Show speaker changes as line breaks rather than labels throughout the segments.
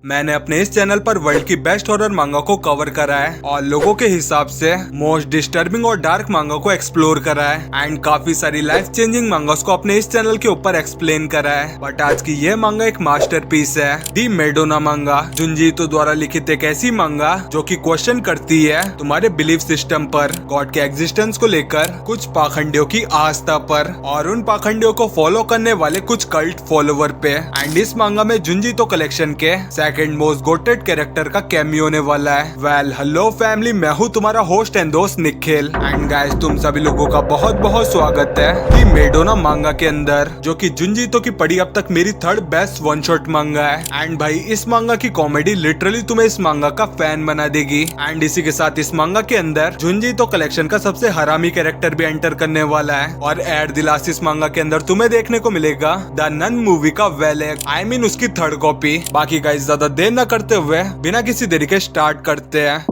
मैंने अपने इस चैनल पर वर्ल्ड की बेस्ट हॉरर मांगा को कवर करा है और लोगों के हिसाब से मोस्ट डिस्टर्बिंग और डार्क मांगा को एक्सप्लोर करा है एंड काफी सारी लाइफ चेंजिंग मांगास को अपने इस चैनल के ऊपर एक्सप्लेन करा है। बट आज की ये मांगा एक मास्टरपीस है, दी मेडोना मांगा। जुंजी ईतो द्वारा लिखित एक ऐसी मांगा जो कि क्वेश्चन करती है तुम्हारे बिलीफ सिस्टम पर, गॉड के एग्जिस्टेंस को लेकर, कुछ पाखंडियों की आस्था पर और उन पाखंडियों को फॉलो करने वाले कुछ कल्ट फॉलोवर पे। एंड इस मांगा में जुंजी ईतो कलेक्शन के सेकंड मोस्ट गोटेड कैरेक्टर का कैमियो होने वाला है। वेल हेलो फैमिली, मैं हूँ तुम्हारा होस्ट एंड दोस्त निखिल एंड गाइस तुम सभी लोगों का बहुत बहुत स्वागत है दी मेडोना मांगा के अंदर, जो कि जुंजी ईतो की पढ़ी अब तक मेरी थर्ड बेस्ट वन शॉट मांगा है। एंड भाई इस मांगा की कॉमेडी लिटरली तुम्हें इस मांगा का फैन बना देगी। एंड इसी के साथ इस मांगा के अंदर जुंजी ईतो कलेक्शन का सबसे हरामी कैरेक्टर भी एंटर करने वाला है और एट द लास्ट इस मांगा के अंदर तुम्हें देखने को मिलेगा द नन मूवी का वेलेक, आई मीन उसकी थर्ड कॉपी। बाकी गाइस ज्यादा देर न करते हुए बिना किसी देरी के स्टार्ट करते हैं।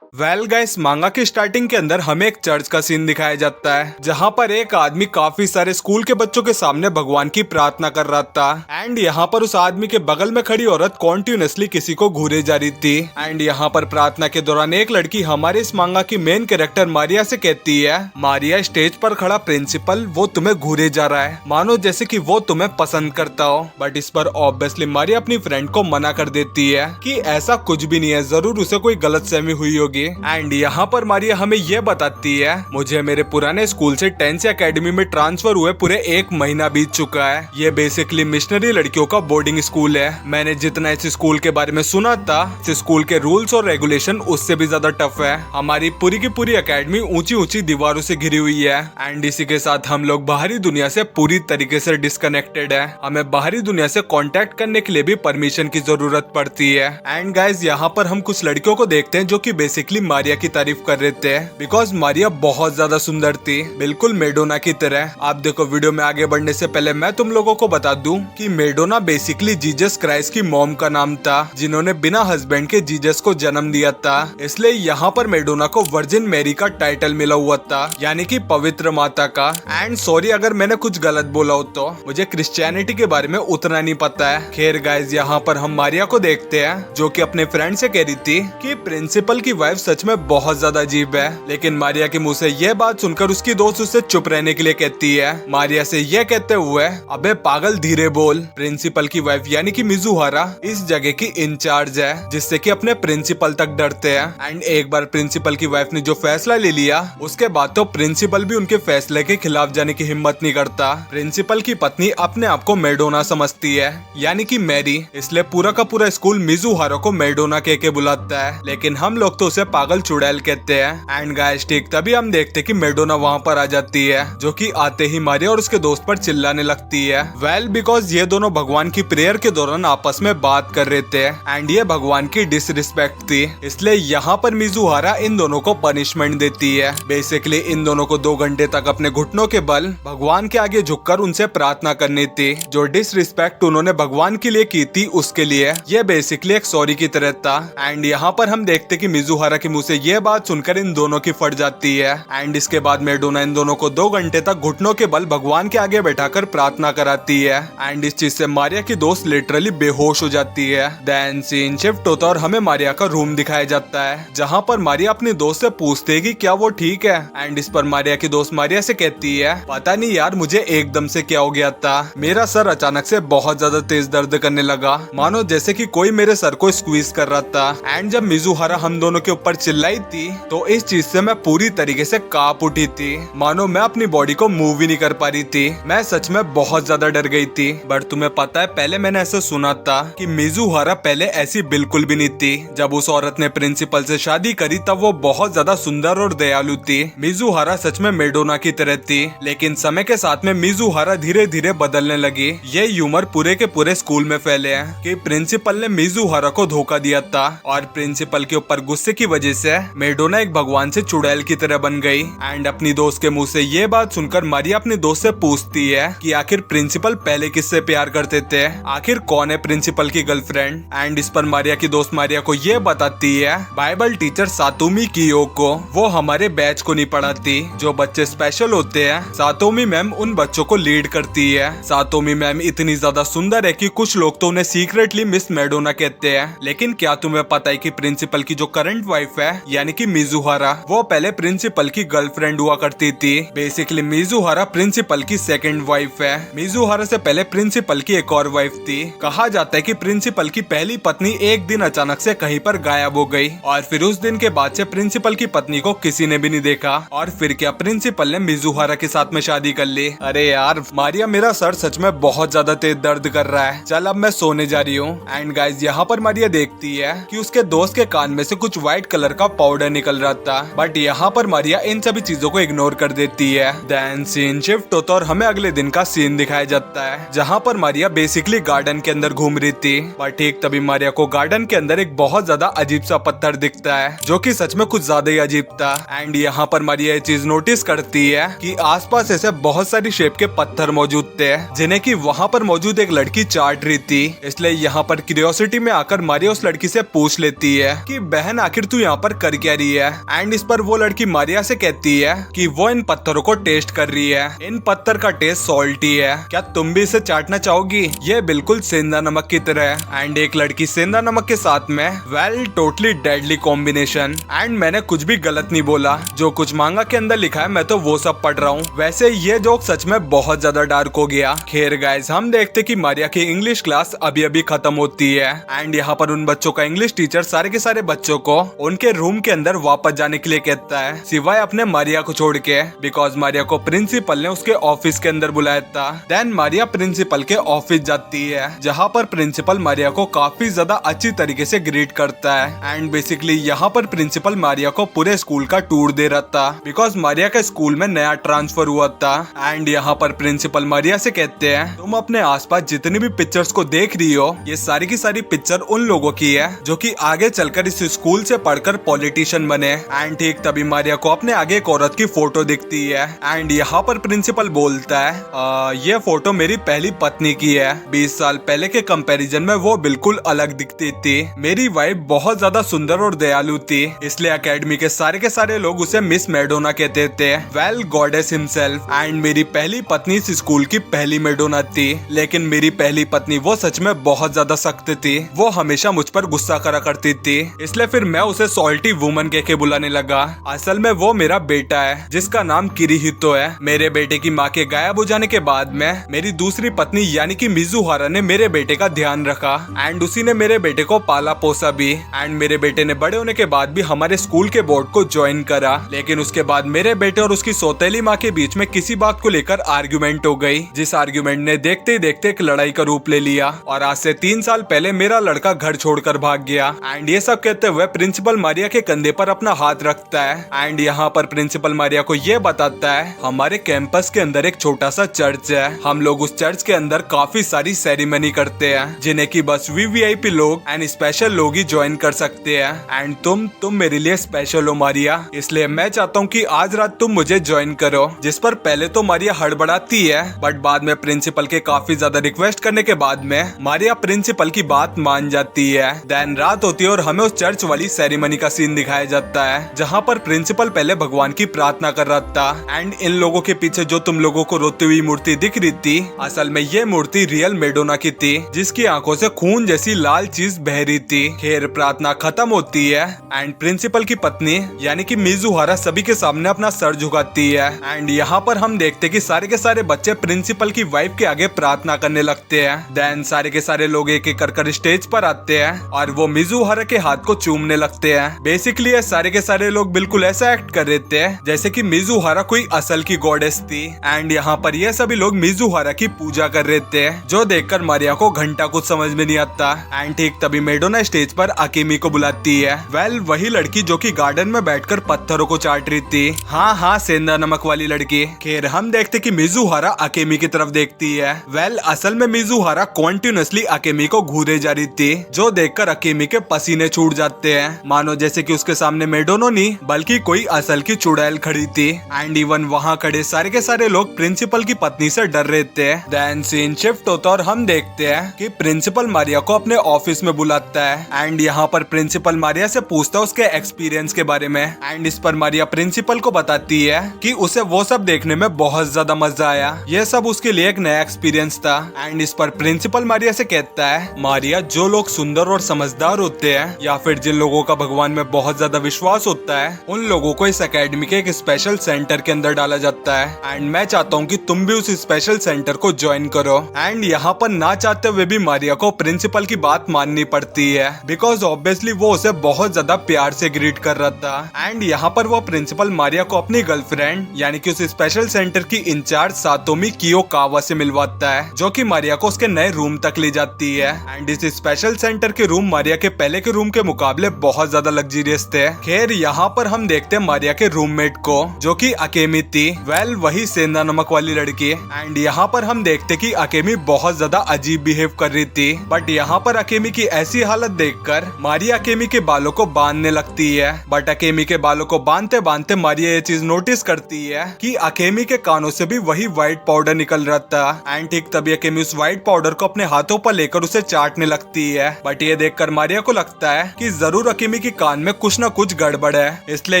वेल गाइस मांगा की स्टार्टिंग के अंदर हमें एक चर्च का सीन दिखाया जाता है जहाँ पर एक आदमी काफी सारे स्कूल के बच्चों के सामने भगवान की प्रार्थना कर रहा था। एंड यहाँ पर उस आदमी के बगल में खड़ी औरत कॉन्टिन्यूसली किसी को घूरे जा रही थी। एंड यहाँ पर प्रार्थना के दौरान एक लड़की हमारे इस मांगा की मेन कैरेक्टर मारिया से कहती है, मारिया स्टेज पर खड़ा प्रिंसिपल वो तुम्हें घूरे जा रहा है, मानो जैसे कि वो तुम्हें पसंद करता हो। बट इस पर ऑब्वियसली मारिया अपनी फ्रेंड को मना कर देती है कि ऐसा कुछ भी नहीं है, जरूर उसे कोई गलतफहमी हुई होगी। एंड यहाँ पर मारिया हमें ये बताती है, मुझे मेरे पुराने स्कूल से टेंस एकेडमी में ट्रांसफर हुए पूरे 1 महीना बीत चुका है। ये बेसिकली मिशनरी लड़कियों का बोर्डिंग स्कूल है। मैंने जितना इस स्कूल के बारे में सुना था, इस स्कूल के रूल्स और रेगुलेशन उससे भी ज्यादा टफ है। हमारी पूरी की पूरी एकेडमी ऊंची ऊंची दीवारों से घिरी हुई है। एंड इसी के साथ हम लोग बाहरी दुनिया से पूरी तरीके से डिस्कनेक्टेड है। हमें बाहरी दुनिया से कांटेक्ट करने के लिए भी परमिशन की जरूरत पड़ती है। एंड गाइज यहाँ पर हम कुछ लड़कियों को देखते हैं जो कि बेसिकली मारिया की तारीफ कर रहे थे बिकॉज मारिया बहुत ज्यादा सुंदर थी, बिल्कुल मेडोना की तरह। आप देखो वीडियो में आगे बढ़ने से पहले मैं तुम लोगों को बता दूं कि मेडोना बेसिकली जीसस क्राइस्ट की मॉम का नाम था, जिन्होंने बिना हस्बैंड के जीसस को जन्म दिया था। इसलिए यहाँ पर मेडोना को वर्जिन मैरी का टाइटल मिला हुआ था, यानी कि पवित्र माता का। एंड सॉरी अगर मैंने कुछ गलत बोला हो तो, मुझे क्रिश्चियनिटी के बारे में उतना नहीं पता है। खैर गाइज यहाँ पर हम मारिया को देखते हैं जो कि अपने फ्रेंड से कह रही थी कि प्रिंसिपल की वाइफ सच में बहुत ज्यादा अजीब है। लेकिन मारिया के मुंह से यह बात सुनकर उसकी दोस्त उससे चुप रहने के लिए कहती है। मारिया से यह कहते हुए, अबे पागल धीरे बोल, प्रिंसिपल की वाइफ यानी कि मिजुहारा इस जगह की इंचार्ज है, जिससे कि अपने प्रिंसिपल तक डरते हैं। एंड एक बार प्रिंसिपल की वाइफ ने जो फैसला ले लिया उसके बाद तो प्रिंसिपल भी उनके फैसले के खिलाफ जाने की हिम्मत नहीं करता। प्रिंसिपल की पत्नी अपने आप को मेडोना समझती है, यानी कि मैरी, इसलिए पूरा का पूरा स्कूल मिजुहारा को मेडोना कह के बुलाता है। लेकिन हम लोग तो उसे पागल चुड़ैल कहते हैं। एंड गाइस ठीक तभी हम देखते कि मेडोना वहाँ पर आ जाती है, जो कि आते ही मारिया और उसके दोस्त पर चिल्लाने लगती है। वेल बिकॉज ये दोनों भगवान की प्रेयर के दौरान आपस में बात कर रहे थे एंड ये भगवान की डिसरिस्पेक्ट थी, इसलिए यहाँ पर मिजुहारा इन दोनों को पनिशमेंट देती है। बेसिकली इन दोनों को 2 घंटे तक अपने घुटनों के बल भगवान के आगे झुककर उनसे प्रार्थना करनी थी। जो डिसरिस्पेक्ट उन्होंने भगवान के लिए की थी उसके लिए ये बेसिकली एक सॉरी की तरह था। एंड यहाँ पर हम देखते कि मिजुहारा के मुंह से ये बात सुनकर इन दोनों की फट जाती है। एंड इसके बाद मेडोना इन दोनों को 2 घंटे तक घुटनों के बल भगवान के आगे बैठाकर प्रार्थना कराती है। एंड इस चीज से मारिया की दोस्त लिटरली बेहोश हो जाती है। देन सीन शिफ्ट होता और हमें मारिया का रूम दिखाया जाता है, जहाँ पर मारिया अपनी दोस्त से पूछती है कि क्या वो ठीक है। एंड इस पर मारिया की दोस्त मारिया से कहती है, पता नहीं यार मुझे एकदम से क्या हो गया था, मेरा सर अचानक से बहुत ज्यादा तेज दर्द करने लगा, मानो जैसे कि कोई मेरे सर को स्क्वीज कर रहा था। एंड जब मिजुहारा हम दोनों के ऊपर चिल्लाई थी तो इस चीज से मैं पूरी तरीके से कांप उठी थी, मानो मैं अपनी बॉडी को मूव ही नहीं कर पा रही थी। मैं सच में बहुत ज्यादा डर गई थी। बट तुम्हें पता है पहले मैंने ऐसा सुना था कि मिजुहारा पहले ऐसी बिल्कुल भी नहीं थी। जब उस औरत ने प्रिंसिपल से शादी करी तब वो बहुत ज्यादा सुंदर और दयालु थी। मिजुहारा सच में मेडोना की तरह थी, लेकिन समय के साथ में मिजुहारा धीरे धीरे बदलने लगी। ये ह्यूमर पूरे के पूरे स्कूल में फैले हैं कि प्रिंसिपल ने मिजुहारा को धोखा दिया था और प्रिंसिपल के ऊपर गुस्से की वजह से मेडोना एक भगवान से चुड़ैल की तरह बन गई। एंड अपनी दोस्त के मुंह से ये बात सुनकर मारिया अपनी दोस्त से पूछती है कि आखिर प्रिंसिपल पहले किससे प्यार करते थे, आखिर कौन है प्रिंसिपल की गर्लफ्रेंड। एंड इस पर मारिया की दोस्त मारिया को ये बताती है बाइबल टीचर सातोमी कियोको वो हमारे बैच को नहीं पढ़ाती, जो बच्चे स्पेशल होते हैं सातोमी मैम उन बच्चों को लीड करती है। सातोमी मैम इतनी ज्यादा सुंदर है कि कुछ लोग तो उन्हें सीक्रेटली मिस मेडोना कहते हैं। लेकिन क्या तुम्हें पता है कि प्रिंसिपल की जो करंट वाइफ है यानी कि मिजुहारा वो पहले प्रिंसिपल की गर्लफ्रेंड हुआ करती थी। बेसिकली मिजुहारा प्रिंसिपल की सेकंड वाइफ है। मिजुहारा से पहले प्रिंसिपल की एक और वाइफ थी। कहा जाता है कि प्रिंसिपल की पहली पत्नी एक दिन अचानक से कहीं पर गायब हो गई और फिर उस दिन के बाद से प्रिंसिपल की पत्नी को किसी ने भी नहीं देखा। और फिर क्या प्रिंसिपल ने मिजुहारा के साथ में शादी कर ली। अरे यार मारिया मेरा सर सच में बहुत ज्यादा तेज दर्द कर रहा है, चल अब मैं सोने जा रही हूँ। एंड गाइस यहाँ पर मारिया देखती है कि उसके दोस्त के कान में से कुछ व्हाइट कलर का पाउडर निकल रहा था, बट यहाँ पर मारिया इन सभी चीजों को इग्नोर कर देती है। देन सीन शिफ्ट होता और हमें अगले दिन का सीन दिखाया जाता है जहाँ पर मारिया बेसिकली गार्डन के अंदर घूम रही थी। बट ठीक तभी मारिया को गार्डन के अंदर एक बहुत ज्यादा अजीब सा पत्थर दिखता है जो कि सच में कुछ ज्यादा ही अजीब था। एंड यहाँ पर मारिया ये चीज नोटिस करती है कि आसपास ऐसे बहुत सारी शेप के पत्थर मौजूद थे जिन्हें कि वहाँ पर मौजूद एक लड़की चाट रही थी। इसलिए यहाँ पर क्यूरियोसिटी में आकर मारिया उस लड़की से पूछ लेती है कि बहन आखिर तू यहाँ पर कर क्या रही है। एंड इस पर वो लड़की मारिया से कहती है कि वो इन पत्थरों को टेस्ट कर रही है, इन पत्थर का टेस्ट सॉल्टी है, क्या तुम भी इसे चाटना चाहोगी, ये बिल्कुल सेंधा नमक की तरह है। एंड एक लड़की सेंधा नमक के साथ में well totally deadly combination. And मैंने कुछ भी गलत नहीं बोला, जो कुछ मांगा के अंदर लिखा है मैं तो वो सब पढ़ रहा हूँ। वैसे ये जोक सच में बहुत ज्यादा डार्क हो गया। खैर गाइस हम देखते कि मारिया की इंग्लिश क्लास अभी अभी खत्म होती है। एंड यहाँ पर उन बच्चों का इंग्लिश टीचर सारे के सारे बच्चों को उनके रूम के अंदर वापस जाने के लिए कहता है, सिवाय अपने मारिया को छोड़ के, बिकॉज मारिया को प्रिंसिपल ने उसके ऑफिस के अंदर बुलाया था। देन मारिया प्रिंसिपल के ऑफिस जाती है जहाँ पर प्रिंसिपल मारिया को काफी ज्यादा अच्छी तरीके से ग्रीट करता है। एंड बेसिकली यहाँ पर प्रिंसिपल मारिया को पूरे स्कूल का टूर दे रहा था बिकॉज मारिया के स्कूल में नया ट्रांसफर हुआ था। एंड यहाँ पर प्रिंसिपल मारिया से कहते हैं तुम अपने आसपास जितनी भी पिक्चर्स को देख रही हो ये सारी की सारी पिक्चर उन लोगों की है जो कि आगे चलकर इस स्कूल से पढ़कर पॉलिटिशियन बने। एंड ठीक तभी मारिया को अपने आगे एक औरत की फोटो दिखती है। एंड यहाँ पर प्रिंसिपल बोलता है ये फोटो मेरी पहली पत्नी की है, 20 साल पहले के कंपैरिजन में वो बिल्कुल अलग दिखती थी। मेरी वाइफ बहुत ज्यादा सुंदर और दयालु थी, इसलिए एकेडमी के सारे लोग उसे मिस मेडोना कहते थे, वेल गॉडेस हिमसेल्फ। एंड मेरी पहली पत्नी इस स्कूल की पहली मेडोना थी, लेकिन मेरी पहली पत्नी वो सच में बहुत ज्यादा सख्त थी, वो हमेशा मुझ पर गुस्सा करा करती थी, इसलिए फिर मैं उसे सॉल्टी वुमन कह के बुलाने लगा। असल में वो मेरा बेटा है जिसका नाम किरीहितो है। मेरे बेटे की माँ के गायब हो जाने के बाद में मेरी दूसरी पत्नी यानी कि मिजुहारा ने मेरे बेटे का ध्यान रखा एंड उसी ने मेरे बेटे को पाला पोसा भी। एंड मेरे बेटे ने बड़े होने के बाद भी हमारे स्कूल के बोर्ड को ज्वाइन करा, लेकिन उसके बाद मेरे बेटे और उसकी सौतेली माँ के बीच में किसी बात को लेकर आर्ग्यूमेंट हो गई, जिस आर्ग्यूमेंट ने देखते ही देखते एक लड़ाई का रूप ले लिया और आज से 3 साल पहले मेरा लड़का घर छोड़कर भाग गया। एंड ये सब कहते हुए प्रिंसिपल मारिया के कंधे पर अपना हाथ रखता है। एंड यहाँ पर प्रिंसिपल मारिया को ये बताता है हमारे कैंपस के अंदर एक छोटा सा चर्च है, हम लोग उस चर्च के अंदर काफी सारी सेरेमनी करते हैं जिन्हें की बस वीवीआईपी लोग एंड स्पेशल लोग ही ज्वाइन कर सकते हैं। एंड तुम मेरे लिए स्पेशल हो मारिया, इसलिए मैं चाहता हूँ कि आज रात तुम मुझे ज्वाइन करो। जिस पर पहले तो मारिया हड़बड़ाती है, बट बाद में प्रिंसिपल के काफी ज्यादा रिक्वेस्ट करने के बाद में मारिया प्रिंसिपल की बात मान जाती है। देन रात होती है और हमें उस चर्च वाली सेरेमनी का सीन दिखाया जाता है जहाँ पर प्रिंसिपल पहले भगवान की प्रार्थना कर रहा था। एंड इन लोगों के पीछे जो तुम लोगों को रोती हुई मूर्ति दिख रही थी, असल में ये मूर्ति रियल मेडोना की थी जिसकी आंखों से खून जैसी लाल चीज बह रही थी। खैर प्रार्थना खत्म होती है एंड प्रिंसिपल की पत्नी यानी कि मिजुहारा सभी के सामने अपना सर झुकाती है। एंड यहाँ पर हम देखते कि सारे के सारे बच्चे प्रिंसिपल की वाइफ के आगे प्रार्थना करने लगते हैं। देन सारे के सारे लोग एक एक कर स्टेज पर आते हैं और वो मिजुहारा के हाथ को चूमने लगते हैं। बेसिकली ये सारे के सारे लोग बिल्कुल ऐसा एक्ट कर रहे थे जैसे कि मिजुहारा कोई असल की गॉडेस थी। एंड यहाँ पर ये सभी लोग मिजुहारा की पूजा कर रहे थे, जो देखकर मारिया को घंटा कुछ समझ में नहीं आता। एंड ठीक तभी मेडोना स्टेज पर अकेमी को बुलाती है, वेल वही लड़की जो कि गार्डन में बैठकर पत्थरों को चाट रही थी। हाँ सेंधा नमक वाली लड़की। खैर हम देखते कि मिजुहारा अकेमी की तरफ देखती है। वेल असल में मिजुहारा कॉन्टिन्यूसली अकेमी को घूरे जा रही थी, जो देखकर अकेमी के पसीने छूट जाते हैं, मानो मानो जैसे कि उसके सामने मेडोनो नहीं बल्कि कोई असल की चुड़ैल खड़ी थी। एंड इवन वहाँ खड़े सारे के सारे लोग प्रिंसिपल की पत्नी से डर रहे थे। देन सीन शिफ्ट होता और हम देखते हैं कि प्रिंसिपल मारिया को अपने ऑफिस में बुलाता है एंड यहाँ पर प्रिंसिपल मारिया से पूछता है उसके एक्सपीरियंस के बारे में। एंड इस पर मारिया प्रिंसिपल को बताती है कि उसे वो सब देखने में बहुत ज्यादा मजा आया, ये सब उसके लिए एक नया एक्सपीरियंस था। एंड इस पर प्रिंसिपल मारिया से कहता है, मारिया जो लोग सुंदर और समझदार होते हैं या फिर जिन लोगों का भगवान में बहुत ज्यादा विश्वास होता है उन लोगों को इस एकेडमी के एक स्पेशल सेंटर के अंदर डाला जाता है। एंड मैं चाहता हूँ कि तुम भी उस स्पेशल सेंटर को ज्वाइन करो। एंड यहाँ पर ना चाहते हुए भी मारिया को प्रिंसिपल की बात माननी पड़ती है बिकॉज ऑब्वियसली वो उसे बहुत ज्यादा प्यार से ग्रीट कर रहा था। एंड यहाँ पर वो प्रिंसिपल मारिया को अपनी गर्लफ्रेंड यानी कि उस स्पेशल सेंटर की इंचार्ज सातोमी कियोकावा से मिलवाता है जो कि मारिया को उसके नए रूम तक ले जाती है। एंड इस स्पेशल सेंटर के रूम मारिया के पहले के रूम के मुकाबले बहुत ज्यादा लग्जरियस थे। खैर यहाँ पर हम देखते हैं मारिया के रूममेट को जो कि अकेमी थी, वेल वही सेंधा नमक वाली लड़की। एंड यहाँ पर हम देखते कि अकेमी बहुत ज्यादा अजीब बिहेव कर रही थी, बट यहाँ पर अकेमी की ऐसी हालत देखकर मारिया अकेमी के बालों को बांधने लगती है। बट अकेमी के बालों को बांधते बांधते मारिया ये चीज नोटिस करती है कि अकेमी के कानों से भी वही व्हाइट पाउडर निकल रहा था। एंड ठीक तभी अकेमी उस व्हाइट पाउडर को अपने हाथों पर लेकर उसे चाटने लगती है। बट ये देखकर मारिया को लगता है कि जरूर अकेमी के कान में कुछ न कुछ गड़बड़ है, इसलिए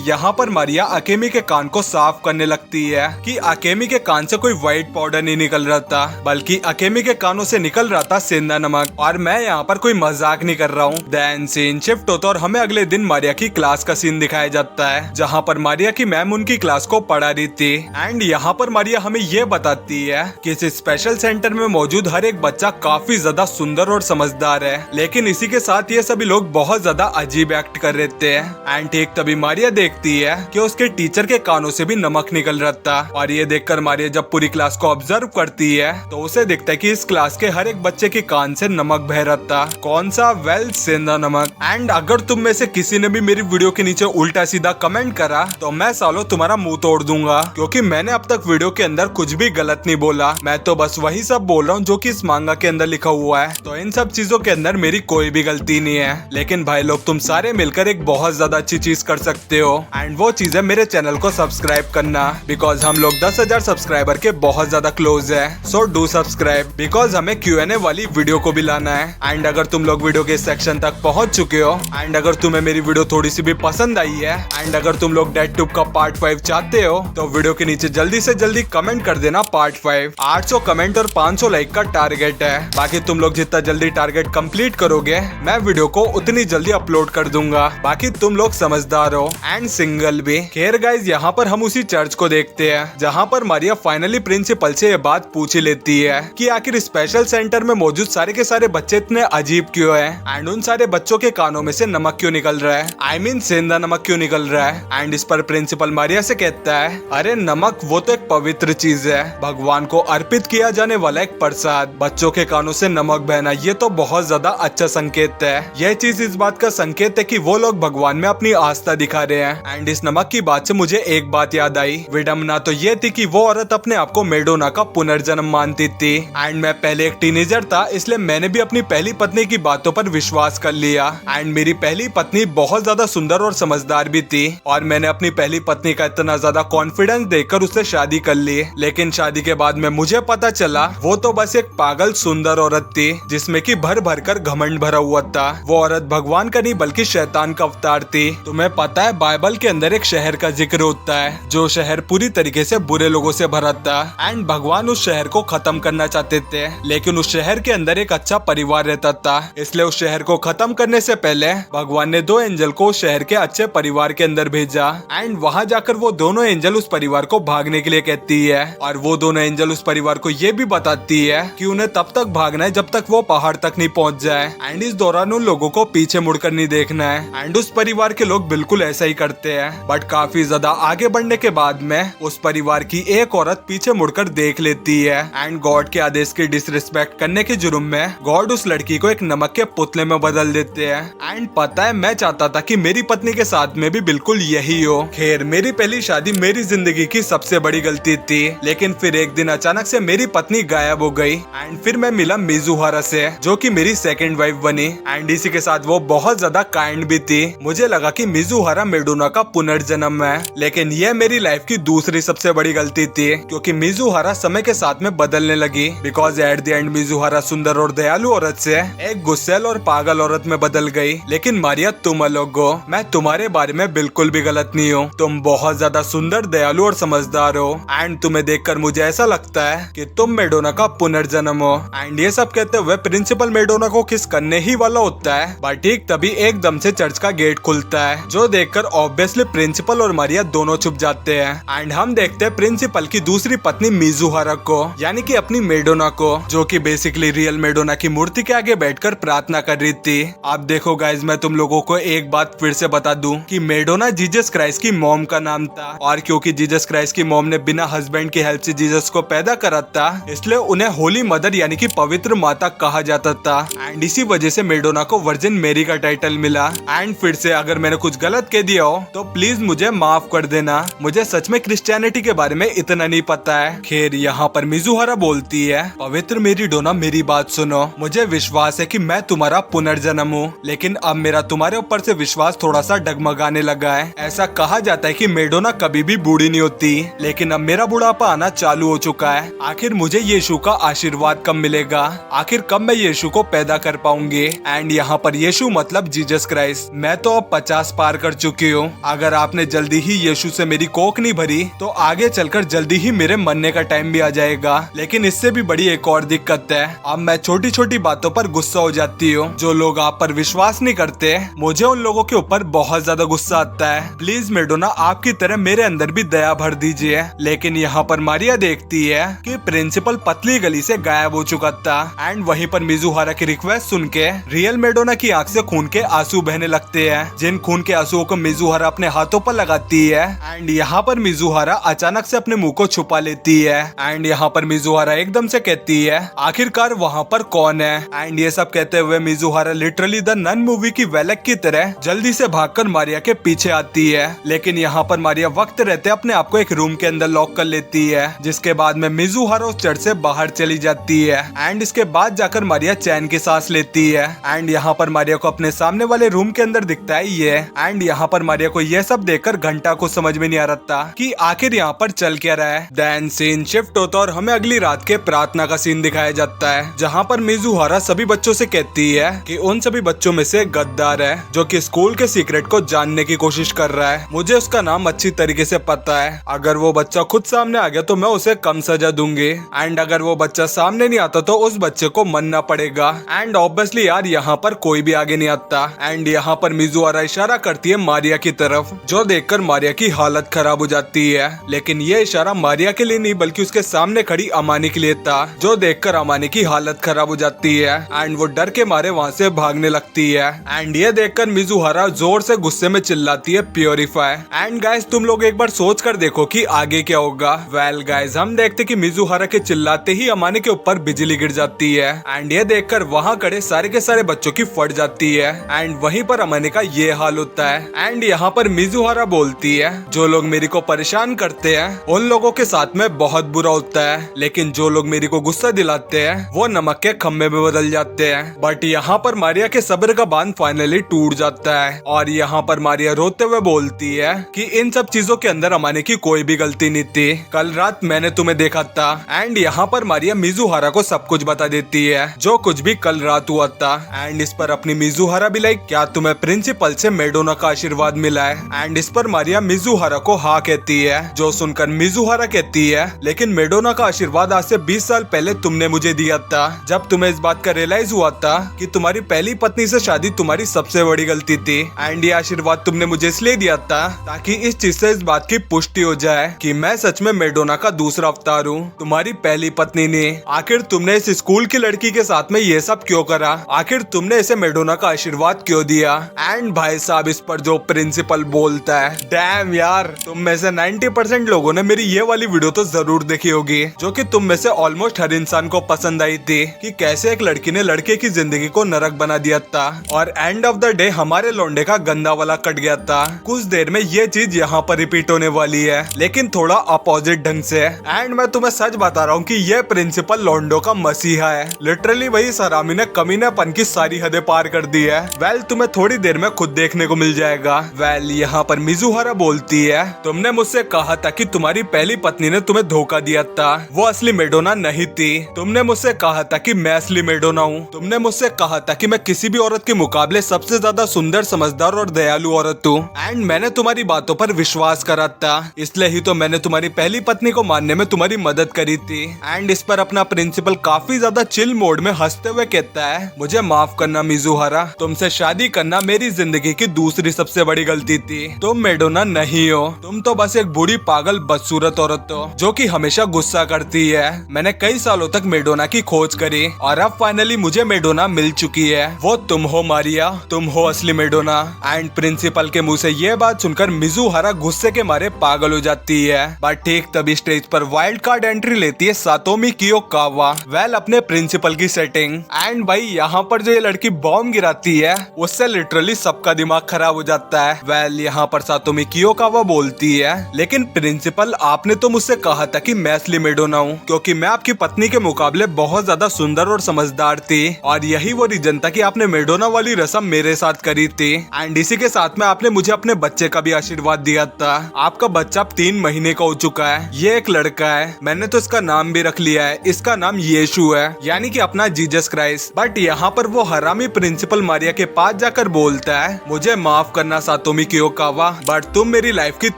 यहाँ पर मारिया अकेमी के कान को साफ करने लगती है कि अकेमी के कान से कोई व्हाइट पाउडर नहीं निकल रहा था बल्कि अकेमी के कानों से निकल रहा था सेंधा नमक। और मैं यहाँ पर कोई मजाक नहीं कर रहा हूँ। देन सीन शिफ्ट होता और हमें अगले दिन मारिया की क्लास का सीन दिखाया जाता है जहाँ पर मारिया की मैम उनकी क्लास को पढ़ा रही थी। एंड यहाँ पर मारिया हमें ये बताती है कि इस स्पेशल सेंटर में मौजूद हर एक बच्चा काफी ज्यादा सुंदर और समझदार है, लेकिन इसी के साथ ये सभी लोग बहुत ज्यादा अजीब एक्ट कर रहे थे। एंड ठीक तभी मारिया देखती है कि उसके टीचर के कानों से भी नमक निकल रहा था। और ये देखकर मारिया जब पूरी क्लास को ऑब्जर्व करती है तो उसे दिखता है कि इस क्लास के हर एक बच्चे के कान से नमक बह रहा था। कौन सा? वेल सेंधा नमक। एंड अगर तुम में से किसी ने भी मेरी वीडियो के नीचे उल्टा सीधा कमेंट करा तो मैं सालो तुम्हारा मुंह तोड़ दूंगा, क्योंकि मैंने अब तक वीडियो के अंदर कुछ भी गलत नहीं बोला। मैं तो बस वही सब बोल रहा हूँ जो कि इस मांगा के अंदर लिखा हुआ है, तो इन सब चीजों के अंदर मेरी कोई भी गलती नहीं है। लेकिन भाई लोग तुम सारे मिलकर एक बहुत ज्यादा अच्छी चीज कर सकते हो एंड वो चीज है मेरे चैनल को सब्सक्राइब करना, बिकॉज हम लोग 10,000 सब्सक्राइबर के बहुत ज्यादा क्लोज है। सो डू सब्सक्राइब बिकॉज हमें Q&A वाली वीडियो को भी लाना है। एंड अगर तुम लोग वीडियो के सेक्शन तक पहुंच चुके हो एंड अगर तुम्हें मेरी वीडियो थोड़ी सी भी पसंद आई है एंड अगर तुम लोग डेड ट्यूब का पार्ट 5 चाहते हो तो वीडियो के नीचे जल्दी से जल्दी कमेंट कर देना पार्ट 5। 800 कमेंट और 500 लाइक का टारगेट है। बाकी तुम लोग जितना जल्दी टारगेट कंप्लीट करोगे मैं वीडियो को उतनी जल्दी अपलोड कर दूंगा। बाकी तुम लोग समझदार हो एंड सिंगल भी। खैर गाइज यहाँ पर हम उसी चर्च को देखते हैं जहाँ पर मारिया फाइनली प्रिंसिपल से ये बात पूछ ही लेती है कि आखिर स्पेशल सेंटर में मौजूद सारे के सारे बच्चे इतने अजीब क्यों हैं एंड उन सारे बच्चों के कानों में से नमक क्यों निकल रहा है, आई मीन सेंधा नमक क्यों निकल रहा है। एंड इस पर प्रिंसिपल मारिया से कहता है, अरे नमक वो तो एक पवित्र चीज है, भगवान को अर्पित किया जाने वाला एक प्रसाद। बच्चों के कानों से नमक बहना ये तो बहुत ज्यादा अच्छा संकेत है। यह चीज इस बात का संकेत है कि वो लोग भगवान में अपनी आस्था दिखा रहे हैं। एंड इस नमक की बात से मुझे एक बात याद आई। विडम्बना तो ये थी कि वो औरत अपने आप को मेडोना का पुनर्जन्म मानती थी एंड मैं पहले एक टीनेजर था, इसलिए मैंने भी अपनी पहली पत्नी की बातों पर विश्वास कर लिया। एंड मेरी पहली पत्नी बहुत ज्यादा सुंदर और समझदार भी थी और मैंने अपनी पहली पत्नी का इतना ज्यादा कॉन्फिडेंस देखकर उससे शादी कर ली। लेकिन शादी के बाद में मुझे पता चला वो तो बस एक पागल सुंदर औरत थी जिसमें कि भर भर कर घमंड भरा हुआ था। वो औरत भगवान का नहीं बल्कि शैतान का अवतार थी। तुम्हें पता है बाइबल के अंदर एक शहर का जिक्र होता है जो शहर पूरी तरीके से बुरे लोगों से भरा था एंड भगवान उस शहर को खत्म करना चाहते थे, लेकिन उस शहर के अंदर एक अच्छा परिवार रहता था। इसलिए उस शहर को खत्म करने से पहले भगवान ने 2 एंजल को उस शहर के अच्छे परिवार के अंदर भेजा एंड वहाँ जाकर वो दोनों एंजल उस परिवार को भागने के लिए कहती है और वो दोनों एंजल उस परिवार को ये भी बताती है कि उन्हें तब तक भागना है जब तक वो पहाड़ तक नहीं पहुँच जाए एंड इस दौरान उन लोगों को पीछे मुड़कर नहीं देखना है। एंड उस परिवार के लोग बिल्कुल ऐसा ही करते हैं, बट काफी ज्यादा आगे बढ़ने के बाद में उस परिवार की एक औरत पीछे मुड़कर देख लेती है एंड गॉड के आदेश की डिसरिस्पेक्ट करने के जुर्म में गॉड उस लड़की को एक नमक के पुतले में बदल देते हैं। एंड पता है मैं चाहता था कि मेरी पत्नी के साथ में भी बिल्कुल यही हो। खैर मेरी पहली शादी मेरी जिंदगी की सबसे बड़ी गलती थी, लेकिन फिर एक दिन अचानक से मेरी पत्नी गायब हो गई एंड फिर मैं मिला मिजुहारा से जो कि मेरी सेकंड वाइफ बनी एंड इसी के साथ वो बहुत ज्यादा काइंड भी थी। मुझे लगा कि मिजुहारा मेडोना का पुनर्जन्म है, लेकिन यह मेरी लाइफ की दूसरी सबसे बड़ी गलती थी, क्योंकि मिजुहारा समय के साथ में बदलने लगी। Because at the end Mizuhara सुंदर और दयालु औरत से एक गुस्सैल और पागल औरत में बदल गई। लेकिन मारिया, तुम अलग हो। मैं तुम्हारे बारे में बिल्कुल भी गलत नहीं हूँ। तुम बहुत ज्यादा सुंदर, दयालु और समझदार हो। एंड तुम्हें देखकर मुझे ऐसा लगता है कि तुम मेडोना का पुनर्जन्म हो। एंड ये सब कहते हुए प्रिंसिपल मेडोना को किस करने ही वाला होता है, बट ठीक तभी एकदम से चर्च का गेट खुलता है, जो देखकर ऑब्वियसली प्रिंसिपल और मारिया दोनों छुप जाते हैं। एंड हम देखते हैं प्रिंसिपल की दूसरी पत्नी मिजुहारा को, यानी कि अपनी मेडोना को, जो कि बेसिकली रियल मेडोना की मूर्ति के आगे बैठकर प्रार्थना कर रही थी। आप देखो गाइज, मैं तुम लोगों को एक बात फिर से बता दूं कि मेडोना जीसस क्राइस्ट की मॉम का नाम था, और क्योंकि जीसस क्राइस्ट की मॉम ने बिना हस्बैंड की हेल्प से जीसस को पैदा करा था, इसलिए उन्हें होली मदर यानी कि पवित्र माता कहा जाता था। एंड इसी वजह से मेडोना को वर्जिन मेरी का टाइटल मिला। एंड फिर से अगर मैंने कुछ गलत कह दिया हो तो प्लीज मुझे माफ कर देना। मुझे सच में क्रिश्चियनिटी के बारे में इतना नहीं पता है। खैर, यहाँ पर मिजुहारा बोलती है, पवित्र मेरी डोना, मेरी बात सुनो। मुझे विश्वास है कि मैं तुम्हारा पुनर्जन्म हूँ, लेकिन अब मेरा तुम्हारे ऊपर से विश्वास थोड़ा सा डगमगाने लगा है। ऐसा कहा जाता है कि मेडोना कभी भी बूढ़ी नहीं होती, लेकिन अब मेरा बुढ़ापा आना चालू हो चुका है। आखिर मुझे यीशु का आशीर्वाद कब मिलेगा? आखिर कब मैं यीशु को पैदा कर पाऊंगी? एंड यहाँ पर यीशु मतलब जीसस क्राइस्ट। मैं तो अब 50 पार कर चुकी हूँ। अगर आपने जल्दी ही यीशु से मेरी कोख नहीं भरी तो आगे चलकर जल्दी ही मेरे मरने का टाइम भी आ जाएगा। लेकिन इससे भी बड़ी एक और दिक्कत है, अब मैं छोटी छोटी बातों पर गुस्सा हो जाती हूँ। जो लोग आप पर विश्वास नहीं करते, मुझे उन लोगों के ऊपर बहुत ज्यादा गुस्सा आता है। प्लीज मेडोना, आपकी तरह मेरे अंदर भी दया भर दीजिए। लेकिन यहाँ पर मारिया देखती है कि प्रिंसिपल पतली गली से गायब हो चुका था। एंड वहीं पर मिजुहारा की रिक्वेस्ट सुन के रियल मेडोना की आंख से खून के आंसू बहने लगते हैं, जिन खून के आंसुओं को मिजुहारा अपने हाथों पर लगाती है। एंड यहाँ पर मिजुहारा अचानक से अपने मुंह को छुपा लेती है। एंड यहाँ पर मिजुहारा एकदम से कहती है, आखिरकार वहाँ पर कौन है? एंड ये सब कहते हुए Mizuhara literally the Nun movie की वेलक की तरह जल्दी से भागकर मारिया के पीछे आती है। लेकिन यहाँ पर मारिया वक्त रहते अपने आप को एक रूम के अंदर लॉक कर लेती है, जिसके बाद में मिजुहारा उस चर्च से बाहर चली जाती है। एंड इसके बाद जाकर मारिया चैन की सांस लेती है। एंड यहाँ पर मारिया को अपने सामने वाले रूम के अंदर दिखता है ये। एंड यहाँ पर मारिया को यह सब देखकर घंटा को समझ में नहीं आ रहा था कि आखिर यहाँ पर चल क्या रहा है। देन सीन शिफ्ट होता और हमें अगली रात के प्रार्थना का सीन दिखाया जाता है, जहाँ पर मिजुहारा सभी बच्चों से कहती है कि उन सभी बच्चों में से गद्दार है जो कि स्कूल के सीक्रेट को जानने की कोशिश कर रहा है। मुझे उसका नाम अच्छी तरीके से पता है। अगर वो बच्चा खुद सामने आ गया तो मैं उसे कम सजा दूंगी। एंड अगर वो बच्चा सामने नहीं आता तो उस बच्चे को मरना पड़ेगा। एंड ऑब्वियसली यार, यहाँ पर कोई भी आगे नहीं आता। एंड यहाँ पर मिजुहारा इशारा करती है मारिया की तरफ, जो देखकर मारिया की हालत खराब हो जाती है। लेकिन ये इशारा मारिया के लिए नहीं बल्कि उसके सामने खड़ी अमानी के लिए था, जो देखकर अमानी की हालत खराब हो जाती है। एंड वो डर के मारे वहाँ से भागने लगती है। एंड ये देखकर मिजुहारा जोर से गुस्से में चिल्लाती है, प्योरीफाई। एंड गाइस, तुम लोग एक बार सोच कर देखो कि आगे क्या होगा। वेल गाइस, हम देखते कि मिजुहारा के चिल्लाते ही अमानी के ऊपर बिजली गिर जाती है। एंड ये देखकर वहाँ खड़े सारे के सारे बच्चों की फट जाती है। एंड वहीं पर अमानी का ये हाल होता है। एंड यहाँ पर मिजुहारा बोलती है, जो लोग मेरी को परेशान करते हैं उन लोगों के साथ में बहुत बुरा होता है, लेकिन जो लोग मेरी को गुस्सा दिलाते हैं वो नमक के खम्भे में बदल जाते हैं। बट यहाँ पर मारिया के सब्र का बांध फाइनली टूट जाता है। और यहाँ पर मारिया रोते हुए बोलती है कि इन सब चीजों के अंदर अमानी की कोई भी गलती नहीं थी। कल रात मैंने तुम्हें देखा था। एंड यहाँ पर मारिया मिजुहारा को सब कुछ बता देती है, जो कुछ भी कल रात हुआ था। एंड इस पर अपनी मिजुहारा भी लाइक, क्या तुम्हें प्रिंसिपल से मेडोना का आशीर्वाद मिला है? एंड इस पर मारिया मिजुहारा को हाँ कहती है, जो सुनकर मिजुहारा कहती है, लेकिन मेडोना का आशीर्वाद आज से 20 साल पहले तुमने मुझे दिया था, जब तुम्हें इस बात का रियलाइज हुआ था कि तुम्हारी पहली पत्नी से शादी तुम्हारी सबसे बड़ी गलती थी। एंड ये आशीर्वाद तुमने मुझे इसलिए दिया था ताकि इस चीज से इस बात की पुष्टि हो जाए कि मैं सच में मेडोना का दूसरा अवतार हूँ, तुम्हारी पहली पत्नी ने। आखिर तुमने इस स्कूल की लड़की के साथ में ये सब क्यों करा? आखिर तुमने इसे मेडोना का आशीर्वाद क्यों दिया? एंड भाई साहब, इस पर जो प्रिंसिपल बोलता है, डैम यार, तुम में से 90% लोगों ने मेरी ये वाली वीडियो तो जरूर देखी होगी, जो कि तुम में से ऑलमोस्ट हर इंसान को पसंद आई थी, कि कैसे एक लड़की ने लड़के की जिंदगी को नरक बना दिया था और एंड ऑफ द डे हमारे लौंडे का गंदा वाला कट गया था। कुछ देर में ये चीज यहाँ पर रिपीट होने वाली है, लेकिन थोड़ा अपोजिट ढंग से। एंड मैं तुम्हें सच बता रहा हूँ कि ये प्रिंसिपल लौंडो का मसीहा है। लिटरली वही सरामी ने कमीनापन की सारी हदें पार कर दी है। वेल, तुम्हें थोड़ी देर में खुद देखने को मिल जाएगा। वेल यहाँ पर मिजुहारा बोलती है, तुमने मुझसे कहा था कि तुम्हारी पहली पत्नी ने तुम्हें धोखा दिया था, वो असली मेडोना नहीं थी। तुमने मुझसे कहा था कि मैं असली मेडोना हूँ। तुमने मुझसे कहा था कि मैं किसी भी औरत के मुकाबले सबसे ज्यादा सुंदर, समझदार और दयालु औरत हूँ, एंड मैंने तुम्हारी बातों पर विश्वास करा था। इसलिए ही तो मैंने तुम्हारी पहली पत्नी को मानने में तुम्हारी मदद करी थी। एंड इस पर अपना प्रिंसिपल काफी ज्यादा चिल मोड में हंसते हुए कहता है, मुझे माफ करना मिजुहारा, तुमसे शादी करना मेरी जिंदगी की दूसरी सबसे बड़ी गलती थी। तुम मेडोना नहीं हो, तुम तो बस एक बूढ़ी पागल बदसूरत औरत हो जो कि हमेशा गुस्सा करती है। मैंने कई सालों तक मेडोना की खोज करी और अब फाइनली मुझे मेडोना मिल चुकी है। वो तुम हो मारिया, तुम हो असली मेडोना। एंड प्रिंसिपल के मुंह से ये बात सुनकर मिजुहारा गुस्से के मारे पागल हो जाती है। बट ठीक तभी स्टेज पर वाइल्ड कार्ड एंट्री लेती है सातोमी कियोकावा, वेल अपने प्रिंसिपल की सेटिंग। एंड भाई यहाँ पर जो ये लड़की बॉम्ब गिराती है उससे लिटरली सबका दिमाग खराब हो जाता है। वेल यहाँ पर सातोमी कियोकावा बोलती है, लेकिन प्रिंसिपल आपने तो मुझसे कहा था कि मैं असली मेडोना हूँ क्योंकि मैं आपकी पत्नी के मुकाबले बहुत ज्यादा सुंदर और समझदार थी, और यही वो रीजन था कि आपने मेडोना वाली रस्म मेरे साथ करी थी। एंड इसी के साथ में आपने मुझे अपने बच्चे का भी आशीर्वाद दिया था। आपका बच्चा अब 3 महीने का हो चुका है। ये एक लड़का है, मैंने तो इसका नाम भी रख लिया है, इसका नाम यीशु है, यानी कि अपना जीसस क्राइस्ट। बट यहाँ पर वो हरामी प्रिंसिपल मारिया के पास जाकर बोलता है, मुझे माफ करना सातोमी कियोकावा, बट तुम मेरी लाइफ की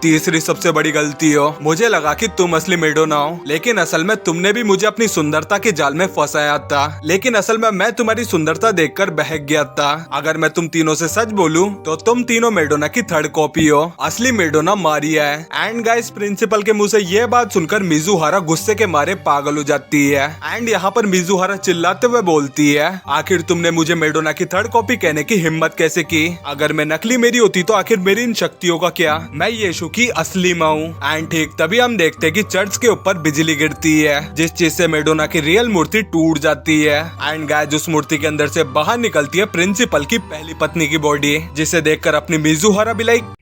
तीसरी सबसे बड़ी गलती हो। मुझे लगा कि तुम असली मेडोना हो, लेकिन असल में तुमने भी मुझे अपनी सुंदरता के जाल में फंसाया था। लेकिन असल में मैं तुम्हारी सुंदरता देखकर बहक गया था। अगर मैं तुम तीनों से सच बोलूं तो तुम तीनों मेडोना की थर्ड कॉपी हो, असली मेडोना मारिया है। एंड गाइस प्रिंसिपल के मुंह से ये बात सुनकर मिजुहारा गुस्से के मारे पागल हो जाती है। एंड यहाँ पर मिजुहारा चिल्लाते हुए बोलती है, आखिर तुमने मुझे मेडोना की थर्ड कॉपी कहने की हिम्मत कैसे की? अगर मैं नकली मेरी होती तो आखिर मेरी इन शक्तियों का क्या? मैं यीशु की असली माँ हूँ। एंड ठीक तभी हम देखते हैं कि चर्च के ऊपर बिजली गिरती है, जिस चीज से मेडोना की रियल मूर्ति टूट जाती है। एंड गाइस उस मूर्ति के अंदर से बाहर निकलती है प्रिंसिपल की पहली पत्नी की बॉडी, जिसे देखकर अपनी मिजुहारा भी लाइक।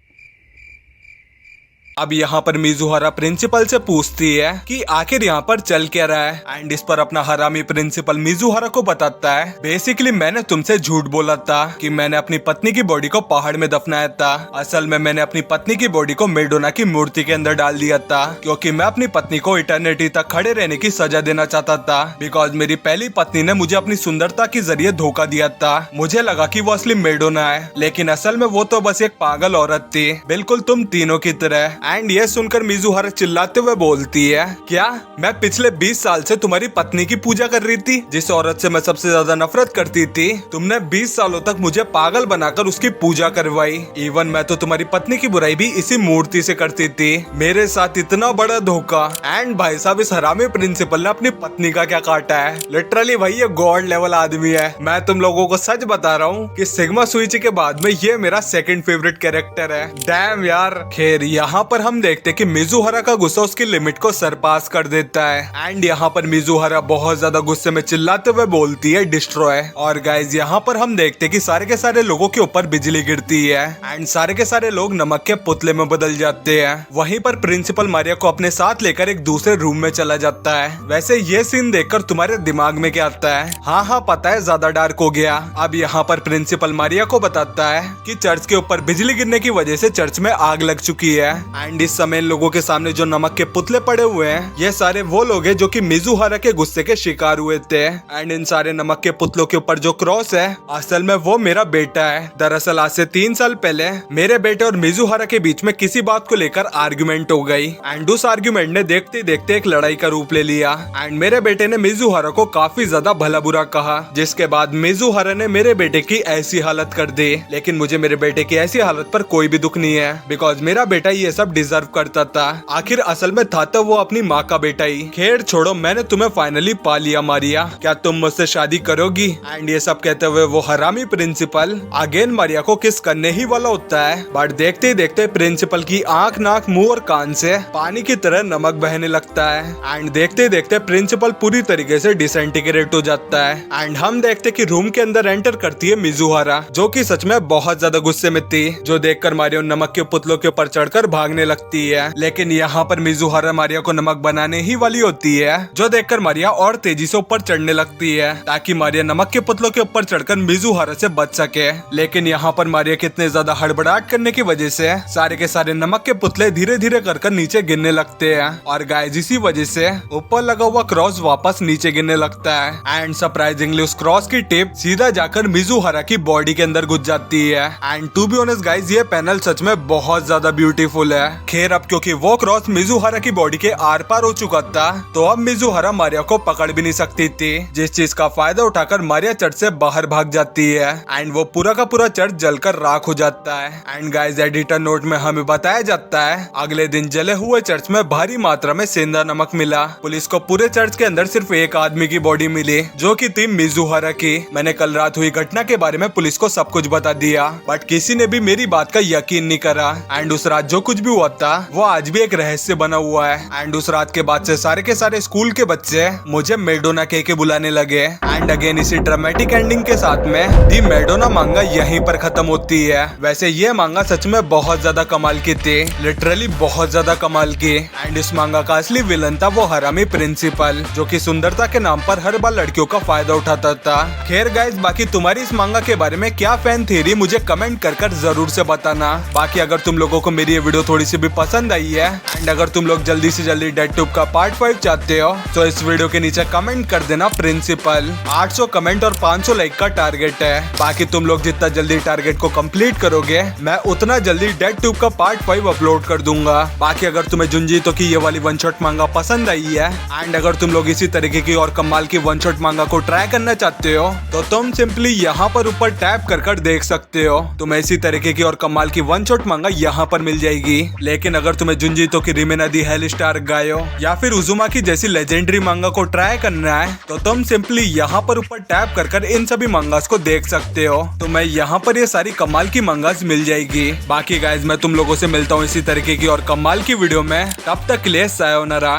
अब यहाँ पर मिजुहारा प्रिंसिपल से पूछती है कि आखिर यहाँ पर चल क्या रहा है। एंड इस पर अपना हरामी प्रिंसिपल मिजुहारा को बताता है, बेसिकली मैंने तुमसे झूठ बोला था कि मैंने अपनी पत्नी की बॉडी को पहाड़ में दफनाया था। असल में मैंने अपनी पत्नी की बॉडी को मेडोना की मूर्ति के अंदर डाल दिया था, क्योंकि मैं अपनी पत्नी को इटर्निटी तक खड़े रहने की सजा देना चाहता था। बिकॉज मेरी पहली पत्नी ने मुझे अपनी सुंदरता के जरिए धोखा दिया था। मुझे लगा कि वो असली मेडोना है, लेकिन असल में वो तो बस एक पागल औरत थी, बिल्कुल तुम तीनों की तरह। एंड ये सुनकर मिजुहारा चिल्लाते हुए बोलती है, क्या मैं पिछले 20 साल से तुम्हारी पत्नी की पूजा कर रही थी, जिस औरत से मैं सबसे ज्यादा नफरत करती थी? तुमने 20 सालों तक मुझे पागल बनाकर उसकी पूजा करवाई। इवन मैं तो तुम्हारी पत्नी की बुराई भी इसी मूर्ति से करती थी। मेरे साथ इतना बड़ा धोखा। एंड भाई साहब इस हरामी प्रिंसिपल ने अपनी पत्नी का क्या काटा है? लिटरली भाई ये गॉड लेवल आदमी है। मैं तुम लोगों को सच बता रहा हूँ कि सिग्मा सुइची के बाद में ये मेरा सेकंड फेवरेट कैरेक्टर है। डैम यार। खैर यहाँ पर हम देखते कि मिजुहारा का गुस्सा उसकी लिमिट को सरपास कर देता है। एंड यहाँ पर मिजुहारा बहुत ज्यादा गुस्से में चिल्लाते हुए बोलती है, डिस्ट्रॉय। और गाइज यहाँ पर हम देखते कि सारे के सारे लोगों के ऊपर बिजली गिरती है एंड सारे के सारे लोग नमक के पुतले में बदल जाते हैं। वहीं पर प्रिंसिपल मारिया को अपने साथ लेकर एक दूसरे रूम में चला जाता है। वैसे ये सीन देखकर तुम्हारे दिमाग में क्या आता है? हाँ पता है, ज्यादा डार्क हो गया। अब यहाँ पर प्रिंसिपल मारिया को बताता है कि चर्च के ऊपर बिजली गिरने की वजह से चर्च में आग लग चुकी है। एंड इस समय लोगों के सामने जो नमक के पुतले पड़े हुए हैं, ये सारे वो लोग हैं जो कि मिजुहारा के गुस्से के शिकार हुए थे। एंड इन सारे नमक के पुतलों के ऊपर जो क्रॉस है, असल में वो मेरा बेटा है। दरअसल आज से 3 साल पहले मेरे बेटे और मिजुहारा के बीच में किसी बात को लेकर आर्ग्यूमेंट हो गई। एंड उस आर्ग्यूमेंट ने देखते देखते एक लड़ाई का रूप ले लिया। एंड मेरे बेटे ने मिजुहारा को काफी ज्यादा भला बुरा कहा, जिसके बाद मिजुहारा ने मेरे बेटे की ऐसी हालत कर दी। लेकिन मुझे मेरे बेटे की ऐसी हालत पर कोई भी दुख नहीं है, बिकॉज मेरा बेटा ये सब डिजर्व करता था। आखिर असल में था तो वो अपनी माँ का बेटा ही। खैर छोड़ो, मैंने तुम्हें फाइनली पा लिया मारिया, क्या तुम मुझसे शादी करोगी? एंड ये सब कहते हुए वो हरामी प्रिंसिपल अगेन मारिया को किस करने ही वाला होता है। बट देखते ही देखते प्रिंसिपल की आंख, नाक, मुंह और कान से पानी की तरह नमक बहने लगता है। एंड देखते ही देखते प्रिंसिपल पूरी तरीके से डिसइंटीग्रेट हो जाता है। एंड हम देखते कि रूम के अंदर एंटर करती है मिजुहारा, जो कि सच में बहुत ज्यादा गुस्से में थी, जो देखकर मारिया नमक के पुतलों के ऊपर चढ़कर भागने लगती है, लेकिन यहाँ पर मिजुहारा मारिया को नमक बनाने ही वाली होती है, जो देखकर मारिया और तेजी से ऊपर चढ़ने लगती है ताकि मारिया नमक के पुतलों के ऊपर चढ़कर मिजुहारा से बच सके। लेकिन यहाँ पर मारिया कितने ज्यादा हड़बड़ाहट करने की वजह से सारे के सारे नमक के पुतले धीरे धीरे कर नीचे गिरने लगते हैं और गाइस इसी वजह से ऊपर लगा हुआ क्रॉस वापस नीचे गिरने लगता है एंड सरप्राइजिंगली उस क्रॉस की टिप सीधा जाकर मिजुहारा की बॉडी के अंदर घुस जाती है। And to be honest guys, ये पैनल सच में बहुत ज्यादा ब्यूटीफुल है। खैर अब क्योंकि वो क्रॉस मिजुहारा की बॉडी के आर पार हो चुका था, तो अब मिजुहारा मारिया को पकड़ भी नहीं सकती थी, जिस चीज का फायदा उठाकर मारिया चर्च से बाहर भाग जाती है एंड वो पूरा का पूरा चर्च जलकर राख हो जाता है। एंड गाइस एडिटर नोट में हमें बताया जाता है अगले दिन जले हुए चर्च में भारी मात्रा में सेंधा नमक मिला। पुलिस को पूरे चर्च के अंदर सिर्फ एक आदमी की बॉडी मिली, जो कि थी मिजुहारा की। मैंने कल रात हुई घटना के बारे में पुलिस को सब कुछ बता दिया, बट किसी ने भी मेरी बात का यकीन नहीं करा। एंड उस रात जो कुछ भी हुआ था वो आज भी एक रहस्य बना हुआ है। एंड उस रात के बाद से सारे के सारे स्कूल के बच्चे मुझे मैडोना कह के बुलाने लगे। एंड अगेन इसी ड्रामेटिक एंडिंग के साथ में दी मैडोना मांगा यहीं पर खत्म होती है। वैसे ये मांगा सच में बहुत ज्यादा कमाल की थी, लिटरली बहुत ज्यादा कमाल की। एंड इस मांगा का असली विलन था वो हरामी प्रिंसिपल, जो कि सुंदरता के नाम पर हर बार लड़कियों का फायदा उठाता था। खैर गाइस, बाकी तुम्हारी इस मांगा के बारे में क्या फैन थ्योरी मुझे कमेंट कर जरूर से बताना। बाकी अगर तुम लोगों को मेरी ये वीडियो थोड़ी सी भी पसंद आई है एंड अगर तुम लोग जल्दी से जल्दी डेड ट्यूब का पार्ट 5 चाहते हो, तो इस वीडियो के नीचे कमेंट कर देना प्रिंसिपल। 800 कमेंट और 500 लाइक का टारगेट है। बाकी तुम लोग जितना जल्दी टारगेट को कंप्लीट करोगे, मैं उतना जल्दी डेड ट्यूब का पार्ट 5 अपलोड कर दूंगा। बाकी अगर तुम्हें जुंजी तो की ये वाली वन शॉट मांगा पसंद आई है एंड अगर तुम लोग इसी तरीके की और कमाल की वन शॉट मांगा को ट्राई करना चाहते हो, तो तुम सिंपली यहाँ पर ऊपर टैप कर देख सकते हो। तुम्हें इसी तरीके की और कमाल की वन शॉट मांगा यहाँ पर मिल जाएगी। लेकिन अगर तुम्हें जुंजी तो की रिमेना दी हेल स्टार गायो या फिर उजुमा की जैसी लेजेंडरी मांगा को ट्राई करना है, तो तुम सिंपली यहाँ पर ऊपर टैप कर इन सभी मंगास को देख सकते हो। तो मैं यहाँ पर ये सारी कमाल की मंगास मिल जाएगी। बाकी गाइज मैं तुम लोगों से मिलता हूँ इसी तरीके की और कमाल की वीडियो में। तब तक के लिए सायोनारा।